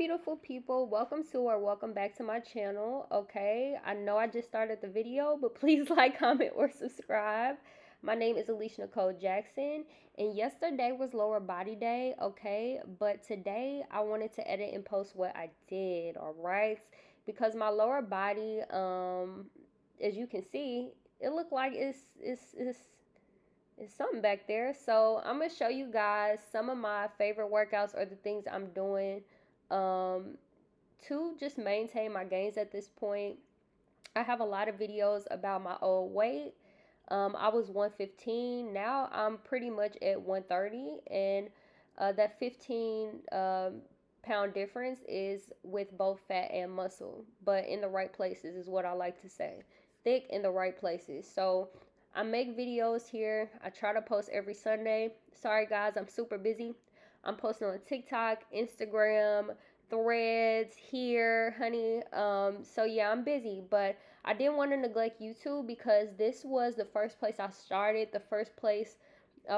beautiful people. Welcome to or welcome back to my channel. Okay, I know I just started the video, but please like, comment, or subscribe. My name is Alicia Nicole Jackson, and yesterday was lower body day. Okay, but today I wanted to edit and post what I did. All right, because my lower body, as you can see, it looked like it's something back there. So I'm gonna show you guys some of my favorite workouts or the things I'm doing um, to just maintain my gains at this point. I have a lot of videos about my old weight. I was 115. Now I'm pretty much at 130, and that 15 pound difference is with both fat and muscle, but in the right places is what I like to say. Thick in the right places. So I make videos here. I try to post every Sunday. Sorry guys, I'm super busy. I'm posting on TikTok, Instagram, Threads here, honey. So yeah, I'm busy, but I didn't want to neglect YouTube because this was the first place I started, the first place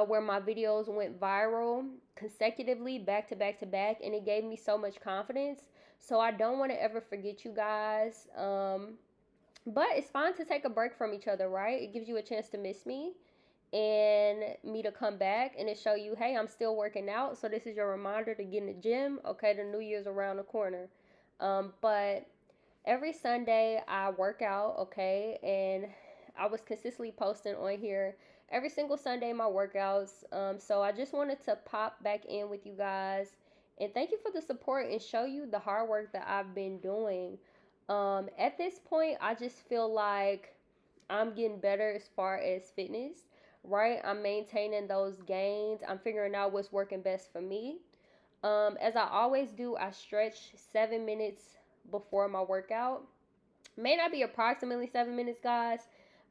where my videos went viral consecutively, back to back to back, and it gave me so much confidence. So I don't want to ever forget you guys. But it's fine to take a break from each other, right? It gives you a chance to miss me and me to come back and to show you, hey, I'm still working out. So this is your reminder to get in the gym. Okay, the new year's around the corner. But every Sunday I work out, okay, and I was consistently posting on here every single Sunday my workouts. So I just wanted to pop back in with you guys and thank you for the support and show you the hard work that I've been doing. At this point, I just feel like I'm getting better as far as fitness, right? I'm maintaining those gains. I'm figuring out what's working best for me. As I always do, I stretch 7 minutes before my workout. May not be approximately 7 minutes, guys,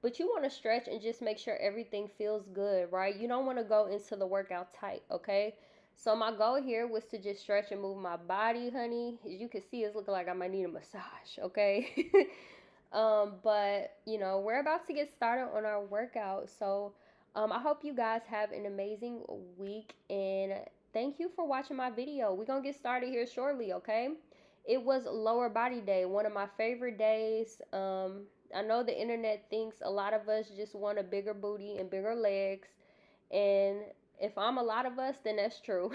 but you want to stretch and just make sure everything feels good, right? You don't want to go into the workout tight, okay? So my goal here was to just stretch and move my body, honey. As you can see, it's looking like I might need a massage, okay? But you know, we're about to get started on our workout. So I hope you guys have an amazing week and thank you for watching my video. We're gonna get started here shortly, okay? It was lower body day, one of my favorite days. I know the internet thinks a lot of us just want a bigger booty and bigger legs, and if I'm a lot of us, then that's true.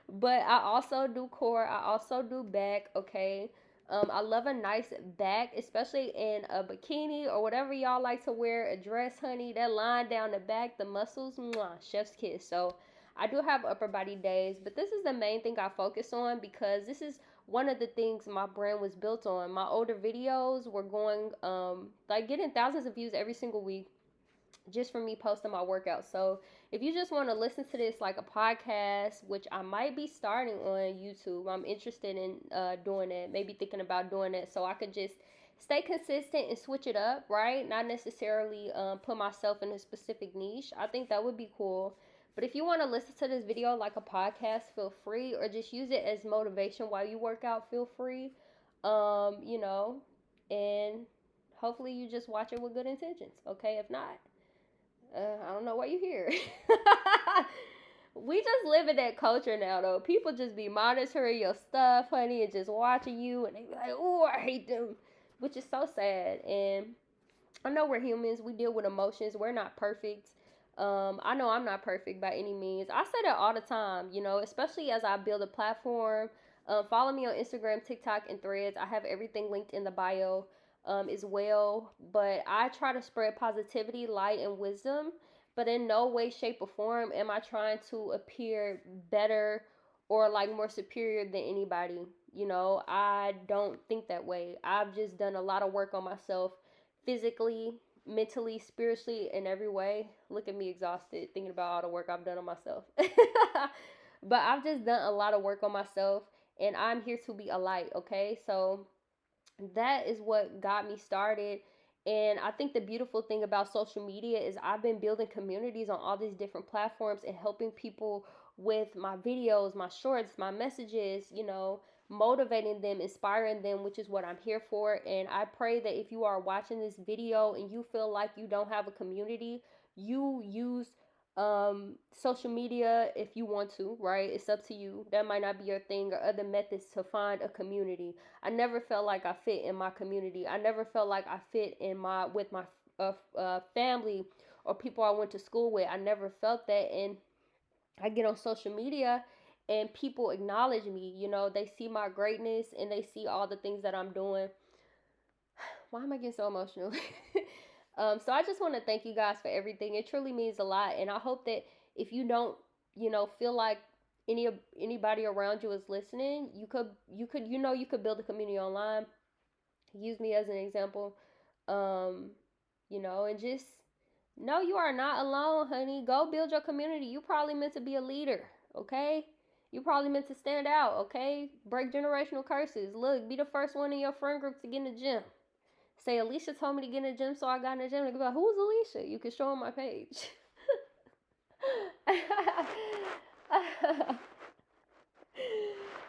But I also do core, I also do back, okay? I love a nice back, especially in a bikini or whatever y'all like to wear, a dress, honey. That line down the back, the muscles, mwah, chef's kiss. So I do have upper body days, but this is the main thing I focus on because this is one of the things my brand was built on. My older videos were going, like getting thousands of views every single week just for me posting my workouts. So if you just want to listen to this like a podcast, which I might be starting on YouTube, I'm interested in doing it. Maybe thinking about doing it so I could just stay consistent and switch it up, right? Not necessarily put myself in a specific niche. I think that would be cool. But if you want to listen to this video like a podcast, feel free, or just use it as motivation while you work out, feel free. You know, and hopefully you just watch it with good intentions. Okay, if not, I don't know why you here. We just live in that culture now, though. People just be monitoring your stuff, honey, and just watching you, and they be like, "Oh, I hate them," which is so sad. And I know we're humans. We deal with emotions. We're not perfect. I know I'm not perfect by any means. I say that all the time, you know, especially as I build a platform. Follow me on Instagram, TikTok, and Threads. I have everything linked in the bio as well. But I try to spread positivity, light, and wisdom. But in no way, shape, or form am I trying to appear better or like more superior than anybody. You know, I don't think that way. I've just done a lot of work on myself physically, mentally, spiritually, in every way. Look at me exhausted thinking about all the work I've done on myself. But I've just done a lot of work on myself and I'm here to be a light, okay? So that is what got me started. And I think the beautiful thing about social media is I've been building communities on all these different platforms and helping people with my videos, my shorts, my messages, you know, motivating them, inspiring them, which is what I'm here for. And I pray that if you are watching this video and you feel like you don't have a community, you use Social media, if you want to, right? It's up to you. That might not be your thing, or other methods to find a community. I never felt like I fit in my community. I never felt like I fit in my with my family or people I went to school with. I never felt that, and I get on social media and people acknowledge me. You know, they see my greatness and they see all the things that I'm doing. Why am I getting so emotional? So I just want to thank you guys for everything. It truly means a lot, and I hope that if you don't, feel like anybody around you is listening, you could build a community online. Use me as an example, um, and just know you are not alone, honey. Go build your community. You probably meant to be a leader, okay? You probably meant to stand out, okay? Break generational curses. Look, be the first one in your friend group to get in the gym. Say Alicia told me to get in the gym, so I got in the gym. They be like, "Who's Alicia?" You can show them my page.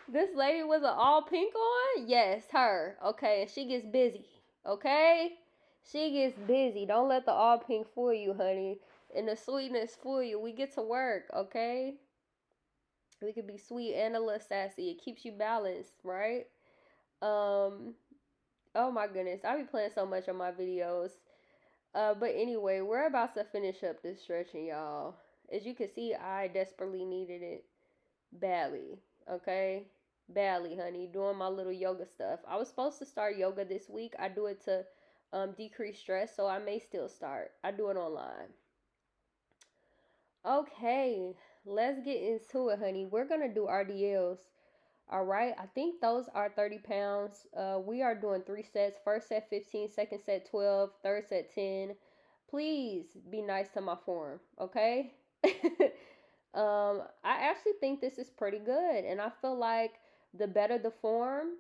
This lady was an all pink on? Yes, her. Okay, and she gets busy. Okay? She gets busy. Don't let the all pink fool you, honey. And the sweetness fool you. We get to work, okay? We can be sweet and a little sassy. It keeps you balanced, right? Um, oh my goodness. I be playing so much on my videos. But anyway, we're about to finish up this stretching, y'all. As you can see, I desperately needed it badly. Okay? Badly, honey. Doing my little yoga stuff. I was supposed to start yoga this week. I do it to decrease stress, so I may still start. I do it online. Okay, let's get into it, honey. We're gonna do RDLs. All right, I think those are 30 pounds. We are doing 3 sets. First set 15, second set 12, third set 10. Please be nice to my form, okay? I actually think this is pretty good, and I feel like the better the form,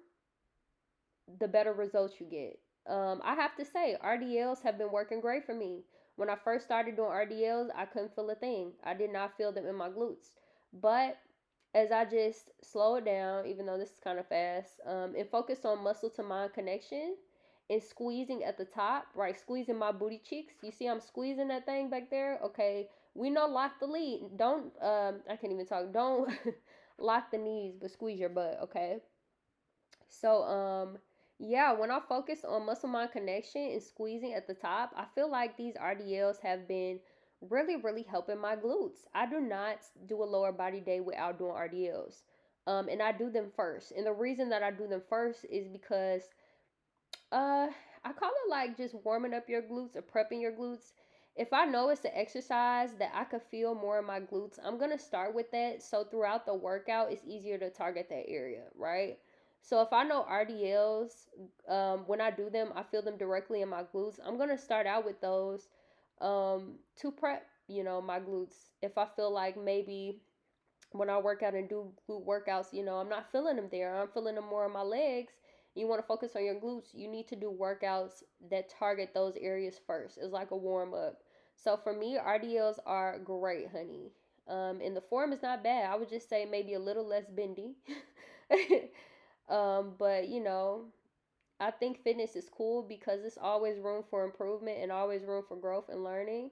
the better results you get. I have to say, RDLs have been working great for me. When I first started doing RDLs, I couldn't feel a thing. I did not feel them in my glutes. But as I just slow it down, even though this is kind of fast, and focus on muscle to mind connection and squeezing at the top, right? Squeezing my booty cheeks. You see, I'm squeezing that thing back there. Okay, we know lock the lead. Don't, I can't even talk. Don't lock the knees, but squeeze your butt. Okay. So, yeah, when I focus on muscle mind connection and squeezing at the top, I feel like these RDLs have been really, really helping my glutes. I do not do a lower body day without doing RDLs. And I do them first. And the reason that I do them first is because uh, I call it like just warming up your glutes or prepping your glutes. If I know it's an exercise that I could feel more in my glutes, I'm gonna start with that. So throughout the workout, it's easier to target that area, right? So if I know RDLs, when I do them, I feel them directly in my glutes. I'm gonna start out with those to prep, my glutes. If I feel like maybe when I work out and do glute workouts, I'm not feeling them there. I'm feeling them more in my legs. You want to focus on your glutes, you need to do workouts that target those areas first. It's like a warm up. So for me, RDLs are great, honey. And the form is not bad. I would just say maybe a little less bendy. But I think fitness is cool because there's always room for improvement and always room for growth and learning.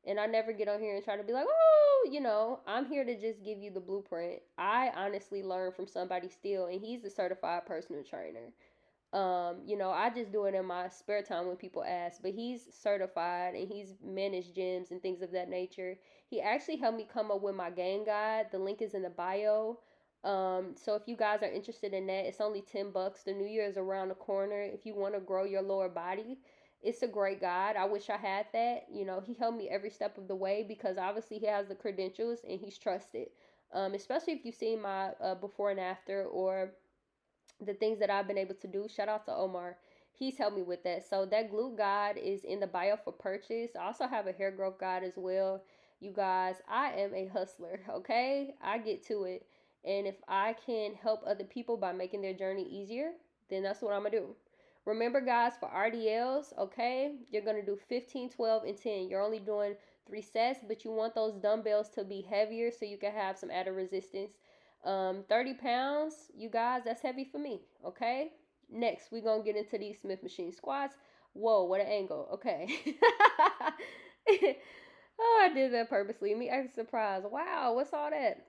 And I never get on here and try to be like, oh, I'm here to just give you the blueprint. I honestly learned from somebody still, and he's a certified personal trainer. I just do it in my spare time when people ask, but he's certified and he's managed gyms and things of that nature. He actually helped me come up with my game guide. The link is in the bio. So if you guys are interested in that, it's only $10. The new year is around the corner. If you want to grow your lower body, it's a great guide. I wish I had that. He helped me every step of the way because obviously he has the credentials and he's trusted. Especially if you've seen my before and after or the things that I've been able to do. Shout out to Omar. He's helped me with that. So that glute guide is in the bio for purchase. I also have a hair growth guide as well. You guys, I am a hustler, okay? I get to it. And if I can help other people by making their journey easier, then that's what I'm going to do. Remember, guys, for RDLs, okay, you're going to do 15, 12, and 10. You're only doing 3 sets, but you want those dumbbells to be heavier so you can have some added resistance. 30 pounds, you guys, that's heavy for me, okay? Next, we're going to get into these Smith machine squats. Whoa, what an angle. Okay. Oh, I did that purposely. Me acting surprised. Wow, what's all that?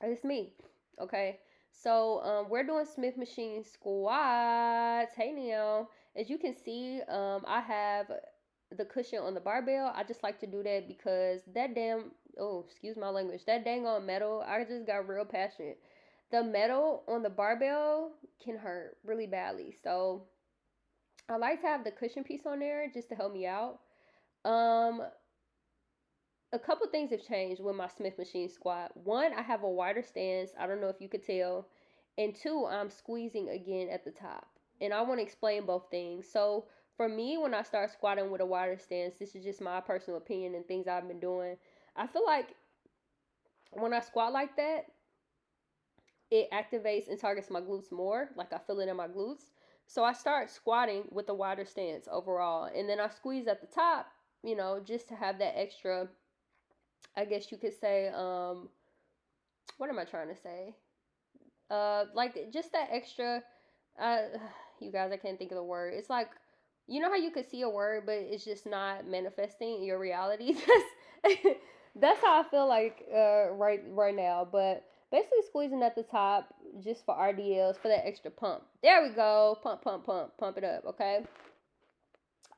It's me. Okay. So we're doing Smith machine squats. Hey Neil. As you can see, I have the cushion on the barbell. I just like to do that because that damn, oh, excuse my language, that dang on metal, I just got real passionate. The metal on the barbell can hurt really badly. So I like to have the cushion piece on there just to help me out. Um, a couple things have changed with my Smith machine squat. One, I have a wider stance. I don't know if you could tell. And two, I'm squeezing again at the top. And I want to explain both things. So for me, when I start squatting with a wider stance, this is just my personal opinion and things I've been doing. I feel like when I squat like that, it activates and targets my glutes more. Like I feel it in my glutes. So I start squatting with a wider stance overall. And then I squeeze at the top, just to have that extra, I guess you could say, what am I trying to say? Like just that extra, uh, you guys, I can't think of the word. It's like, you know how you could see a word, but it's just not manifesting in your reality. That's how I feel like right now. But basically squeezing at the top just for RDLs for that extra pump. There we go. Pump, pump, pump, pump it up. Okay.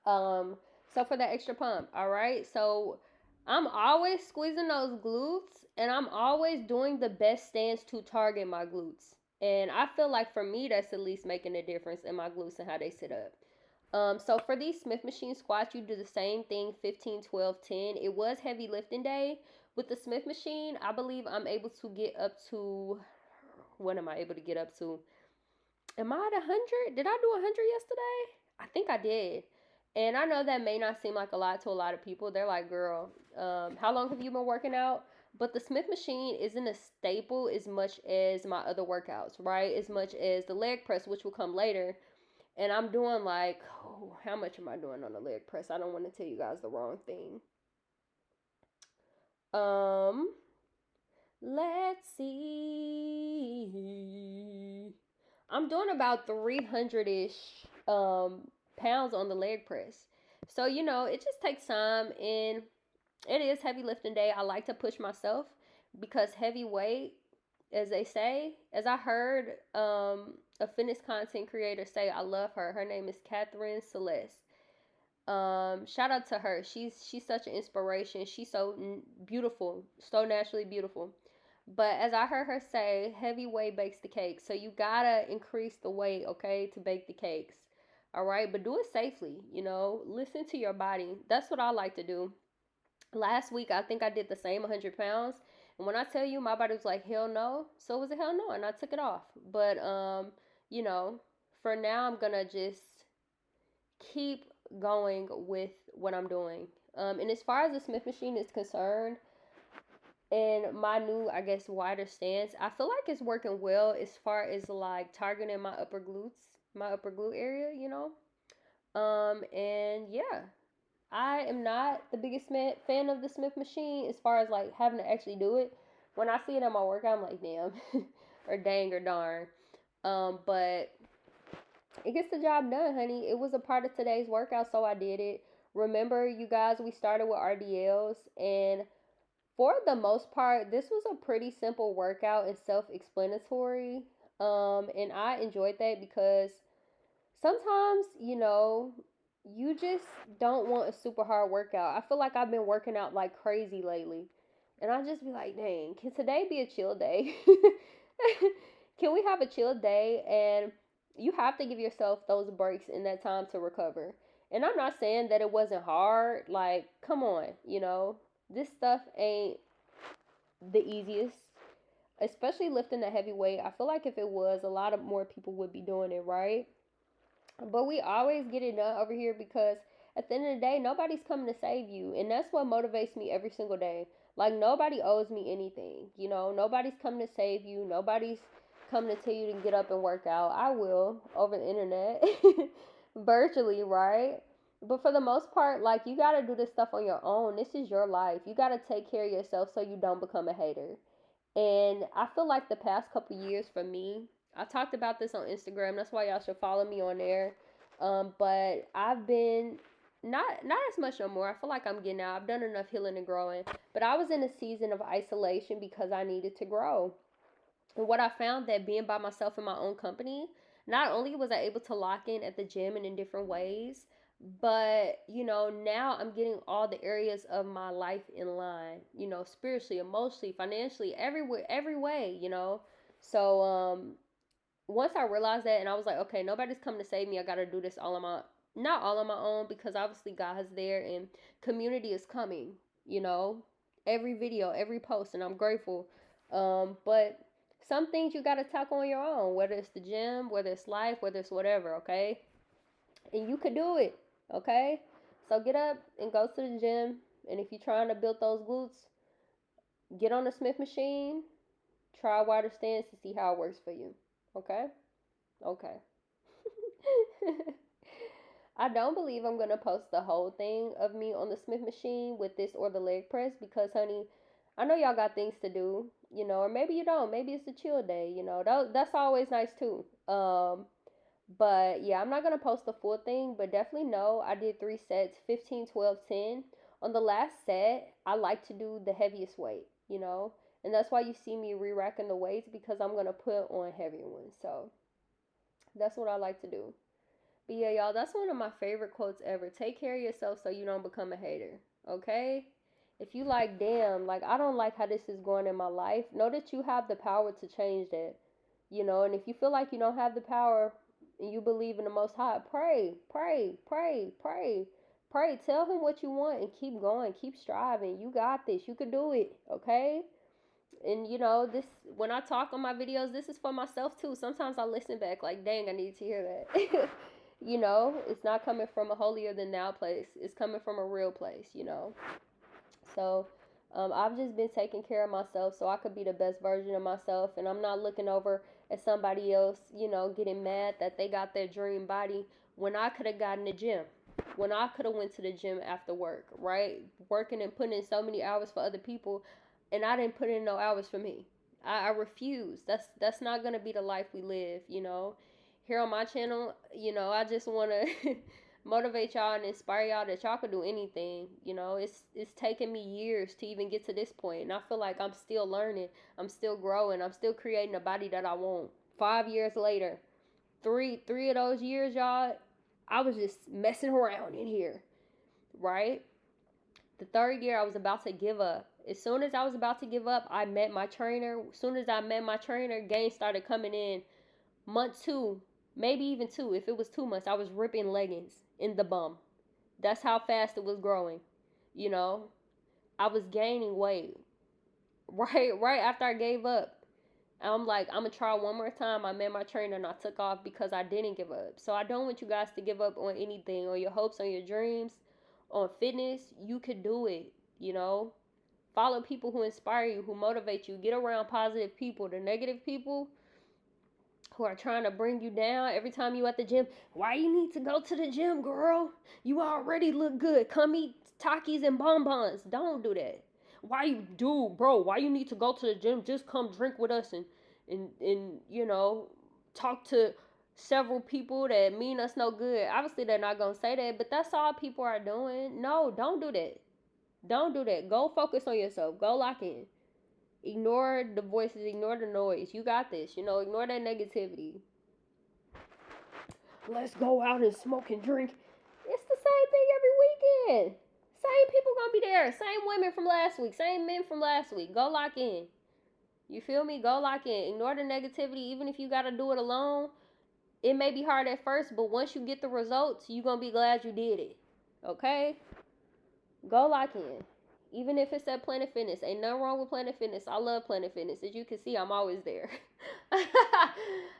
Um, so for that extra pump, all right. So I'm always squeezing those glutes, and I'm always doing the best stance to target my glutes. And I feel like for me, that's at least making a difference in my glutes and how they sit up. So for these Smith machine squats, you do the same thing 15, 12, 10. It was heavy lifting day. With the Smith machine, I believe I'm able to get up to, what am I able to get up to? Am I at 100? Did I do 100 yesterday? I think I did. And I know that may not seem like a lot to a lot of people. They're like, girl, how long have you been working out? But the Smith machine isn't a staple as much as my other workouts, right? As much as the leg press, which will come later. And I'm doing like, oh, how much am I doing on the leg press? I don't want to tell you guys the wrong thing. Um, let's see. I'm doing about 300 ish pounds on the leg press. So, it just takes time, and it is heavy lifting day. I like to push myself because heavy weight, as they say, as I heard a fitness content creator say, I love her. Her name is Catherine Celeste. Shout out to her. She's such an inspiration. She's so beautiful, so naturally beautiful. But as I heard her say, heavy weight bakes the cake. So you gotta increase the weight, okay, to bake the cakes. All right, but do it safely. Listen to your body. That's what I like to do. Last week, I think I did the same 100 pounds. And when I tell you, my body was like, hell no. So it was a hell no. And I took it off. But, you know, for now, I'm going to just keep going with what I'm doing. And as far as the Smith machine is concerned, and my new, I guess, wider stance, I feel like it's working well as far as like targeting my upper glute area. And yeah, I am not the biggest fan of the Smith machine as far as like having to actually do it. When I see it on my workout, I'm like, damn, or dang, or darn. But it gets the job done, honey. It was a part of today's workout, so I did it. Remember, you guys, we started with RDLs, and for the most part, this was a pretty simple workout and self-explanatory. And I enjoyed that because sometimes, you just don't want a super hard workout. I feel like I've been working out like crazy lately. And I just be like, dang, can today be a chill day? Can we have a chill day? And you have to give yourself those breaks in that time to recover. And I'm not saying that it wasn't hard. Like, come on, this stuff ain't the easiest, especially lifting the heavy weight. I feel like if it was, a lot of more people would be doing it, right? But we always get it done over here because at the end of the day, nobody's coming to save you. And that's what motivates me every single day. Like, nobody owes me anything. Nobody's coming to save you. Nobody's coming to tell you to get up and work out. I will over the internet, virtually, right? But for the most part, like, you got to do this stuff on your own. This is your life. You got to take care of yourself so you don't become a hater. And I feel like the past couple years for me, I talked about this on Instagram. That's why y'all should follow me on there. But I've been not as much no more. I feel like I'm getting out. I've done enough healing and growing. But I was in a season of isolation because I needed to grow. And what I found that being by myself in my own company, not only was I able to lock in at the gym and in different ways, but now I'm getting all the areas of my life in line, spiritually, emotionally, financially, everywhere, every way. So once I realized that, and I was like, okay, nobody's coming to save me. I got to do this all on my, not all on my own, because obviously God is there and community is coming, you know, every video, every post, and I'm grateful. But some things you got to tackle on your own, whether it's the gym, whether it's life, whether it's whatever, okay? And you could do it, okay? So get up and go to the gym. And if you're trying to build those glutes, get on the Smith machine, try a wider stance to see how it works for you, okay? Okay. I don't believe I'm gonna post the whole thing of me on the Smith machine with this or the leg press because, honey, I know y'all got things to do, or maybe you don't. Maybe it's a chill day, That's always nice too. But yeah, I'm not gonna post the full thing, but definitely know I did 3 sets, 15, 12, 10. On the last set, I like to do the heaviest weight, and that's why you see me re-racking the weights because I'm gonna put on heavier ones. So that's what I like to do. But yeah, y'all, that's one of my favorite quotes ever. Take care of yourself so you don't become a hater. Okay? If you like, damn, like I don't like how this is going in my life, know that you have the power to change that. And if you feel like you don't have the power and you believe in the most high, pray, pray, pray, pray. Pray. Tell him what you want and keep going. Keep striving. You got this. You can do it. Okay? And this, when I talk on my videos, this is for myself too. Sometimes I listen back like, dang, I need to hear that. It's not coming from a holier than thou place. It's coming from a real place. So I've just been taking care of myself so I could be the best version of myself, and I'm not looking over at somebody else, getting mad that they got their dream body when I could have gotten the gym. When I could have went to the gym after work, right? Working and putting in so many hours for other people, and I didn't put in no hours for me. I refuse. That's not gonna be the life we live. Here on my channel, I just wanna motivate y'all and inspire y'all that y'all could do anything. It's taken me years to even get to this point, and I feel like I'm still learning. I'm still growing. I'm still creating a body that I want. 5 years later, three of those years, y'all, I was just messing around in here, right? The third year, I was about to give up. As soon as I was about to give up, I met my trainer. As soon as I met my trainer, gains started coming in. Month 2, maybe even 2. If it was 2 months, I was ripping leggings in the bum. That's how fast it was growing. You know, I was gaining weight right after I gave up. I'm like, I'm gonna try one more time. I met my trainer and I took off because I didn't give up. So I don't want you guys to give up on anything, on your hopes, on your dreams, on fitness. You could do it. Follow people who inspire you, who motivate you. Get around positive people. The negative people who are trying to bring you down every time you at the gym. Why you need to go to the gym, girl? You already look good. Come eat Takis and bonbons. Don't do that. Why you do, bro? Why you need to go to the gym? Just come drink with us and talk to several people that mean us no good. Obviously they're not gonna say that, but that's all people are doing. No, don't do that. Don't do that. Go focus on yourself. Go lock in. Ignore the voices, ignore the noise. You got this. Ignore that negativity. Let's go out and smoke and drink. It's the same thing every weekend. Same people gonna be there. Same women from last week. Same men from last week. Go lock in. You feel me? Go lock in. Ignore the negativity. Even if you gotta do it alone, it may be hard at first, but once you get the results, you're gonna be glad you did it. Okay? Go lock in. Even if it's at Planet Fitness. Ain't nothing wrong with Planet Fitness. I love Planet Fitness. As you can see, I'm always there. I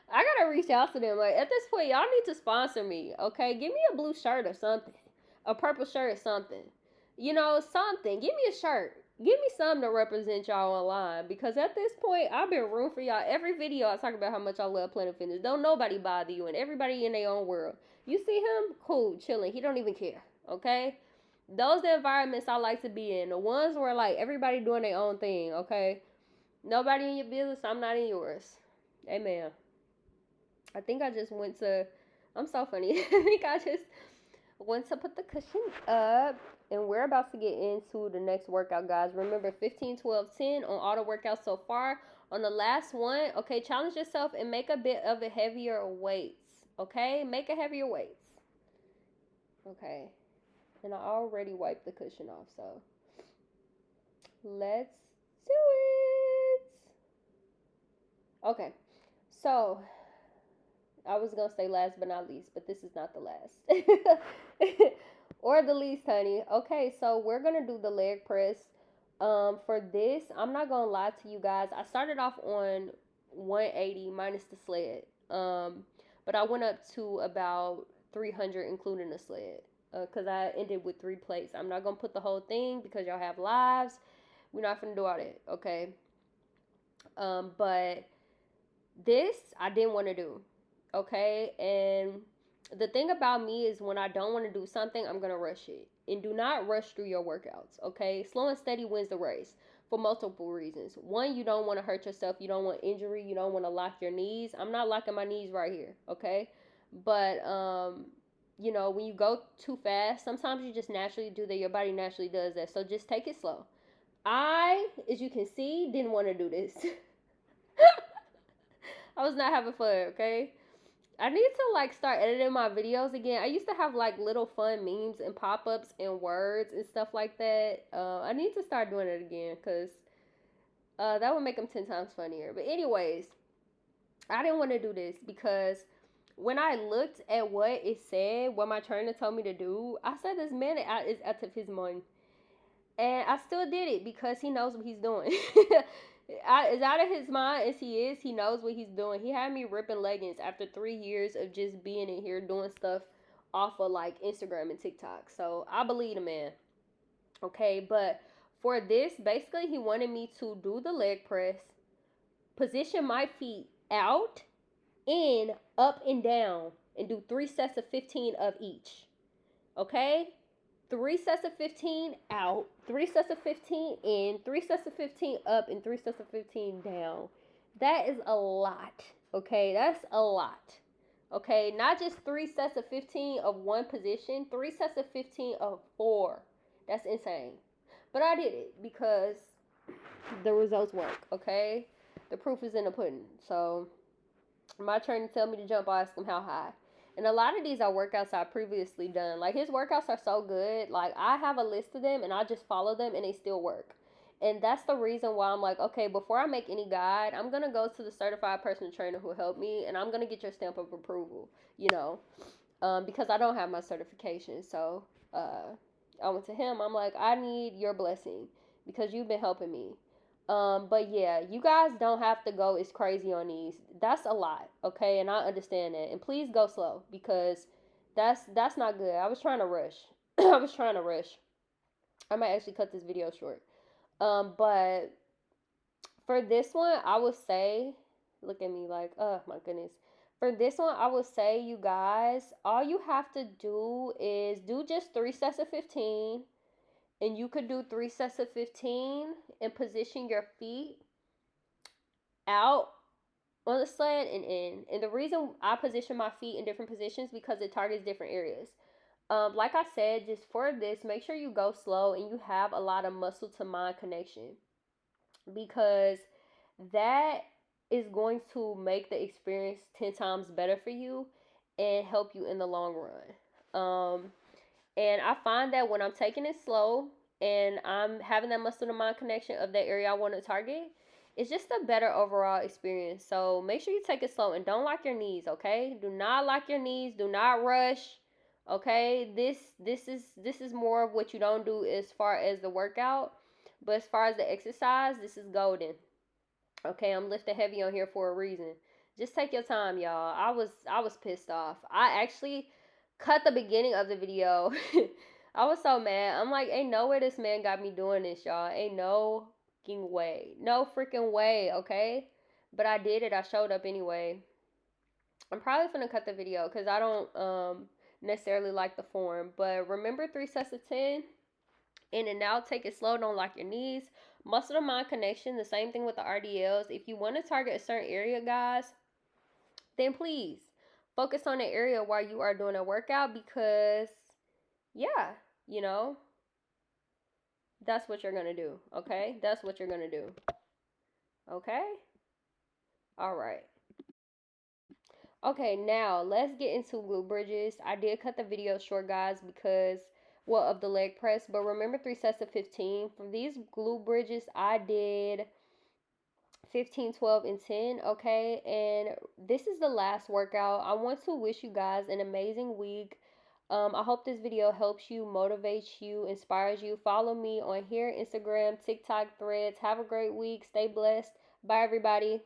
gotta reach out to them. Like, at this point, y'all need to sponsor me. Okay? Give me a blue shirt or something. A purple shirt or something. Something. Give me a shirt. Give me something to represent y'all online. Because at this point, I've been rooting for y'all. Every video I talk about how much I love Planet Fitness. Don't nobody bother you. And everybody in their own world. You see him? Cool. Chilling. He don't even care. Okay? Those the environments I like to be in. The ones where like everybody doing their own thing, okay? Nobody in your business, I'm not in yours. Amen. I think I just went to I'm so funny. I think I just Once I put the cushion up, and we're about to get into the next workout, guys. Remember 15, 12, 10 on all the workouts so far. On the last one, okay, challenge yourself and make a bit of a heavier weights. Okay, make a heavier weights. Okay, and I already wiped the cushion off, so let's do it. Okay, so I was gonna say last but not least, but this is not the last. Or the least, honey. Okay, so we're gonna do the leg press. For this, I'm not gonna lie to you guys. I started off on 180 minus the sled. But I went up to about 300 including the sled. Cause I ended with 3 plates. I'm not gonna put the whole thing because y'all have lives. We're not gonna do all that, okay? But this I didn't want to do, okay? And the thing about me is when I don't want to do something, I'm gonna rush it. And do not rush through your workouts, okay? Slow and steady wins the race for multiple reasons. One, you don't want to hurt yourself. You don't want injury. You don't want to lock your knees. I'm not locking my knees right here, okay? But when you go too fast, sometimes you just naturally do that. Your body naturally does that. So just take it slow. I, as you can see, didn't want to do this. I was not having fun, okay? I need to start editing my videos again. I used to have little fun memes and pop-ups and words and stuff like that. I need to start doing it again because that would make them 10 times funnier. But anyways, I didn't want to do this because when I looked at what it said, what my trainer told me to do, I said this man is out of his mind. And I still did it because he knows what he's doing. As out of his mind as he is, he knows what he's doing. He had me ripping leggings after 3 years of just being in here doing stuff off of Instagram and TikTok. So I believe the man. Okay, but for this, basically he wanted me to do the leg press, position my feet out, in, up, and down, and do 3 sets of 15 of each. Okay? 3 sets of 15 out, 3 sets of 15 in, 3 sets of 15 up, and 3 sets of 15 down. That is a lot. Okay, that's a lot. Okay, not just 3 sets of 15 of one position, 3 sets of 15 of 4. That's insane. But I did it because the results work. Okay, the proof is in the pudding. So my trainer tell me to jump, I ask him how high. And a lot of these are workouts I've previously done. His workouts are so good. I have a list of them and I just follow them and they still work. And that's the reason why I'm okay, before I make any guide, I'm going to go to the certified personal trainer who helped me and I'm going to get your stamp of approval, because I don't have my certification. So I went to him. I'm I need your blessing because you've been helping me. But yeah, you guys don't have to go as crazy on these. That's a lot, okay? And I understand that. And please go slow because that's not good. I was trying to rush. I was trying to rush. I might actually cut this video short. But for this one, I would say, look at me oh my goodness. For this one, I would say, you guys, all you have to do is do just 3 sets of 15. And you could do 3 sets of 15 and position your feet out on the sled and in. And the reason I position my feet in different positions because it targets different areas. Like I said, just for this, make sure you go slow and you have a lot of muscle to mind connection because that is going to make the experience 10 times better for you and help you in the long run. And I find that when I'm taking it slow and I'm having that muscle to mind connection of that area I want to target, it's just a better overall experience. So make sure you take it slow and don't lock your knees, okay? Do not lock your knees. Do not rush. Okay? This is more of what you don't do as far as the workout, but as far as the exercise, this is golden. Okay, I'm lifting heavy on here for a reason. Just take your time, y'all. I was pissed off. I actually cut the beginning of the video. I was so mad. I'm ain't no way this man got me doing this, y'all. Ain't no freaking way. No freaking way, okay? But I did it. I showed up anyway. I'm probably gonna cut the video because I don't necessarily like the form. But remember 3 sets of 10? In and out, take it slow, don't lock your knees. Muscle to mind connection, the same thing with the RDLs. If you want to target a certain area, guys, then please focus on the area while you are doing a workout because yeah, you know, that's what you're going to do. Okay? That's what you're going to do. Okay? All right. Okay, now let's get into glute bridges. I did cut the video short, guys, because well, of the leg press, but remember 3 sets of 15. For these glute bridges, I did 15, 12, and 10. Okay, and this is the last workout. I want to wish you guys an amazing week. I hope this video helps you, motivates you, inspires you. Follow me on here, Instagram, TikTok, Threads. Have a great week. Stay blessed. Bye, everybody.